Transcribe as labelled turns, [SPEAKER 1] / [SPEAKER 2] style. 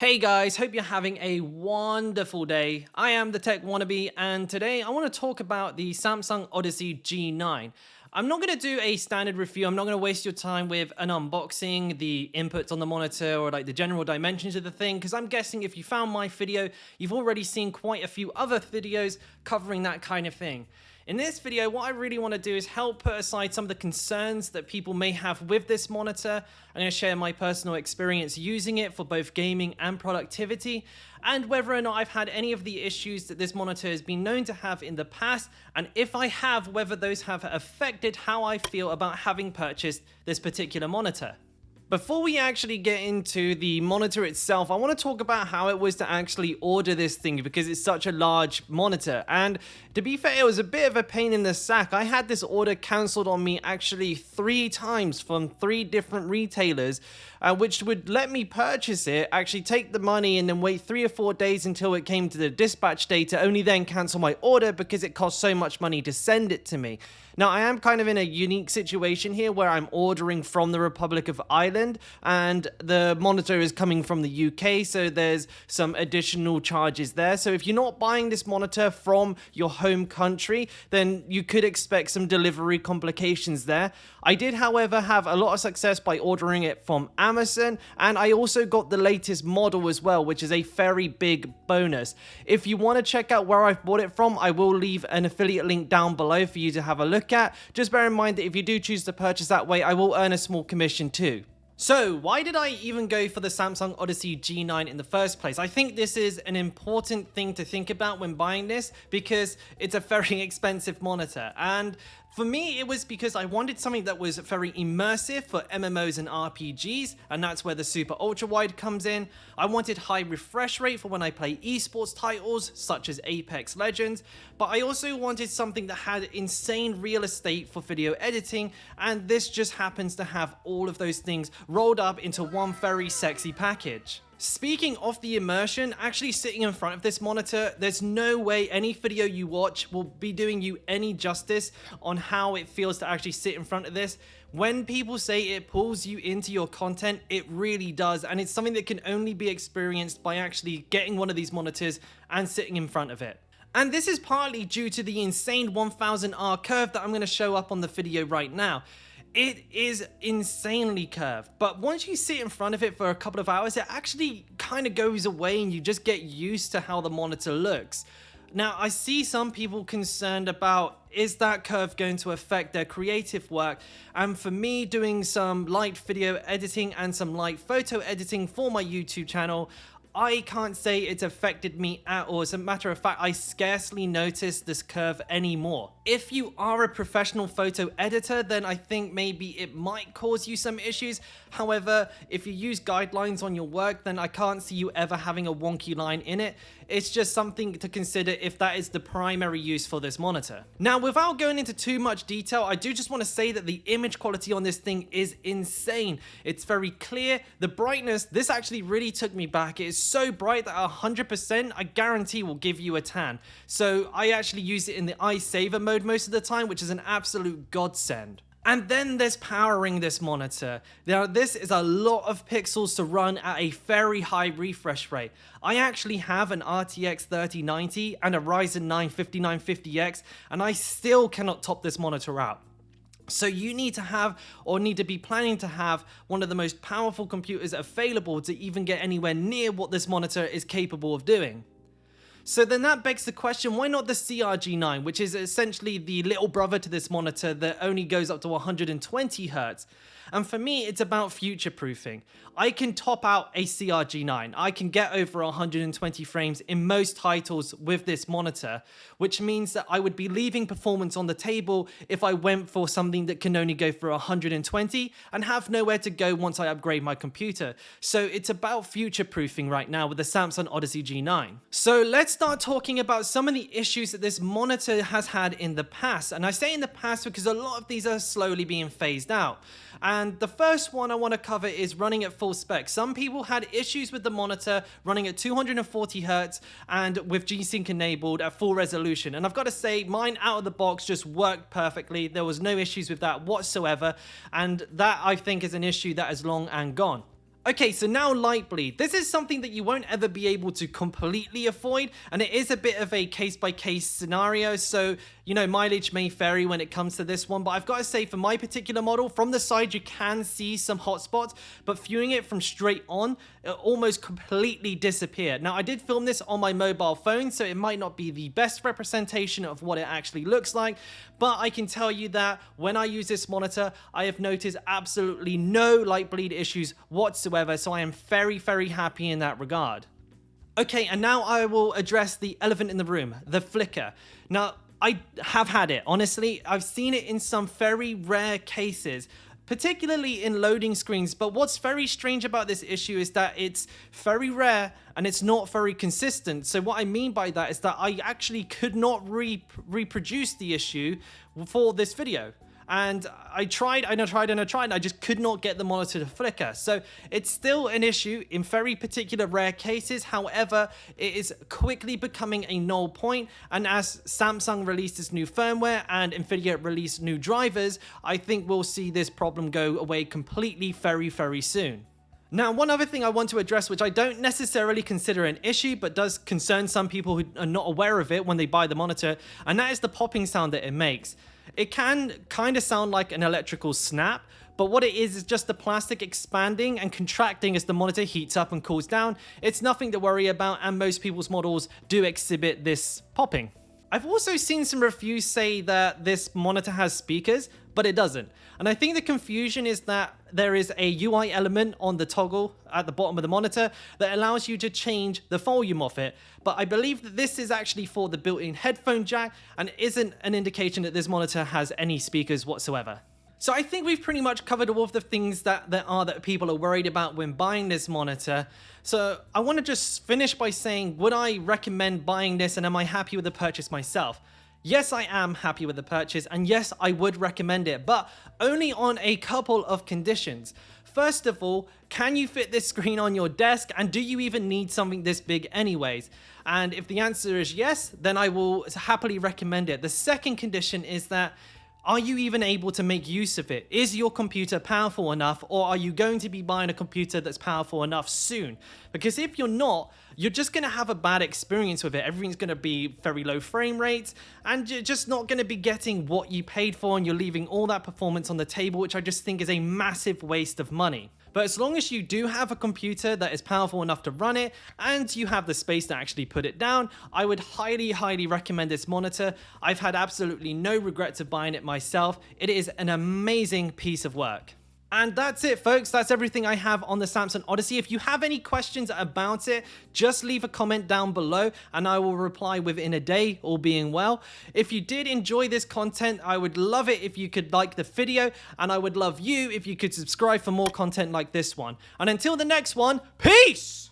[SPEAKER 1] Hey guys, hope you're having a wonderful day. I am the Tech Wannabe, and today I want to talk about the Samsung Odyssey G9. I'm not going to do a standard review. I'm not going to waste your time with an unboxing, the inputs on the monitor, or like the general dimensions of the thing, because I'm guessing if you found my video, you've already seen quite a few other videos covering that kind of thing. In this video, what I really want to do is help put aside some of the concerns that people may have with this monitor. I'm going to share my personal experience using it for both gaming and productivity, and whether or not I've had any of the issues that this monitor has been known to have in the past, and if I have, whether those have affected how I feel about having purchased this particular monitor. Before we actually get into the monitor itself, I want to talk about how it was to actually order this thing because it's such a large monitor. And to be fair, it was a bit of a pain in the sack. I had this order cancelled on me actually 3 times from 3 different retailers, which would let me purchase it, actually take the money, and then wait 3 or 4 days until it came to the dispatch date to only then cancel my order because it cost so much money to send it to me. Now, I am kind of in a unique situation here where I'm ordering from the Republic of Ireland and the monitor is coming from the UK, so there's some additional charges there. So if you're not buying this monitor from your home country, then you could expect some delivery complications there. I did, however, have a lot of success by ordering it from Amazon, and I also got the latest model as well, which is a very big bonus. If you want to check out where I've bought it from, I will leave an affiliate link down below for you to have a look at. Just bear in mind that if you do choose to purchase that way, I will earn a small commission too. So why did I even go for the Samsung Odyssey G9 in the first place? I think this is an important thing to think about when buying this because it's a very expensive monitor. And for me, it was because I wanted something that was very immersive for MMOs and RPGs, and that's where the super ultra wide comes in. I wanted high refresh rate for when I play esports titles such as Apex Legends, but I also wanted something that had insane real estate for video editing, and this just happens to have all of those things rolled up into one very sexy package. Speaking of the immersion, actually sitting in front of this monitor, there's no way any video you watch will be doing you any justice on how it feels to actually sit in front of this. When people say it pulls you into your content, it really does, and it's something that can only be experienced by actually getting one of these monitors and sitting in front of it. And this is partly due to the insane 1000R curve that I'm going to show up on the video right now. It is insanely curved, but once you sit in front of it for a couple of hours, it actually kind of goes away and you just get used to how the monitor looks. Now, I see some people concerned about, is that curve going to affect their creative work? And for me, doing some light video editing and some light photo editing for my YouTube channel, I can't say it's affected me at all. As a matter of fact, I scarcely notice this curve anymore. If you are a professional photo editor, then I think maybe it might cause you some issues. However, if you use guidelines on your work, then I can't see you ever having a wonky line in it. It's just something to consider if that is the primary use for this monitor. Now, without going into too much detail, I do just want to say that the image quality on this thing is insane. It's very clear. The brightness, this actually really took me back. It is so bright that 100% I guarantee will give you a tan. So I actually use it in the eye saver mode most of the time, which is an absolute godsend. And then there's powering this monitor. Now, this is a lot of pixels to run at a very high refresh rate. I actually have an RTX 3090 and a Ryzen 9 5950X, and I still cannot top this monitor out. So you need to have, or need to be planning to have, one of the most powerful computers available to even get anywhere near what this monitor is capable of doing. So then that begs the question, why not the CRG9, which is essentially the little brother to this monitor that only goes up to 120 Hz? And for me, it's about future-proofing. I can top out a CRG9. I can get over 120 frames in most titles with this monitor, which means that I would be leaving performance on the table if I went for something that can only go for 120 and have nowhere to go once I upgrade my computer. So it's about future-proofing right now with the Samsung Odyssey G9. So let's start talking about some of the issues that this monitor has had in the past. And I say in the past because a lot of these are slowly being phased out. And the first one I want to cover is running at full spec. Some people had issues with the monitor running at 240 Hz and with G-Sync enabled at full resolution. And I've got to say, mine out of the box just worked perfectly. There was no issues with that whatsoever. And that, I think, is an issue that is long and gone. Okay, so now Lightbleed. This is something that you won't ever be able to completely avoid, and it is a bit of a case-by-case scenario, so, you know, mileage may vary when it comes to this one, but I've got to say, for my particular model, from the side you can see some hotspots, but viewing it from straight on, it almost completely disappeared. Now, I did film this on my mobile phone, so it might not be the best representation of what it actually looks like, but I can tell you that when I use this monitor, I have noticed absolutely no Lightbleed issues whatsoever. So I am very, very happy in that regard. Okay, and now I will address the elephant in the room, the flicker. Now, I have had it. Honestly, I've seen it in some very rare cases, particularly in loading screens. But what's very strange about this issue is that it's very rare and it's not very consistent. So what I mean by that is that I actually could not reproduce the issue for this video. And I tried and I tried and I tried and I just could not get the monitor to flicker. So it's still an issue in very particular rare cases. However, it is quickly becoming a null point. And as Samsung releases new firmware and Nvidia release new drivers, I think we'll see this problem go away completely very, very soon. Now, one other thing I want to address, which I don't necessarily consider an issue, but does concern some people who are not aware of it when they buy the monitor, and that is the popping sound that it makes. It can kind of sound like an electrical snap, but what it is just the plastic expanding and contracting as the monitor heats up and cools down. It's nothing to worry about, and most people's models do exhibit this popping. I've also seen some reviews say that this monitor has speakers, but it doesn't. And I think the confusion is that there is a UI element on the toggle at the bottom of the monitor that allows you to change the volume of it. But I believe that this is actually for the built-in headphone jack and isn't an indication that this monitor has any speakers whatsoever. So I think we've pretty much covered all of the things that people are worried about when buying this monitor. So I want to just finish by saying, would I recommend buying this and am I happy with the purchase myself? Yes, I am happy with the purchase, and yes, I would recommend it, but only on a couple of conditions. First of all, can you fit this screen on your desk, and do you even need something this big anyways? And if the answer is yes, then I will happily recommend it. The second condition is that, are you even able to make use of it? Is your computer powerful enough, or are you going to be buying a computer that's powerful enough soon? Because if you're not, you're just going to have a bad experience with it. Everything's going to be very low frame rates, and you're just not going to be getting what you paid for, and you're leaving all that performance on the table, which I just think is a massive waste of money. But as long as you do have a computer that is powerful enough to run it, and you have the space to actually put it down, I would highly, highly recommend this monitor. I've had absolutely no regrets of buying it myself. It is an amazing piece of work. And that's it, folks. That's everything I have on the Samsung Odyssey. If you have any questions about it, just leave a comment down below and I will reply within a day, all being well. If you did enjoy this content, I would love it if you could like the video, and I would love you if you could subscribe for more content like this one. And until the next one, peace!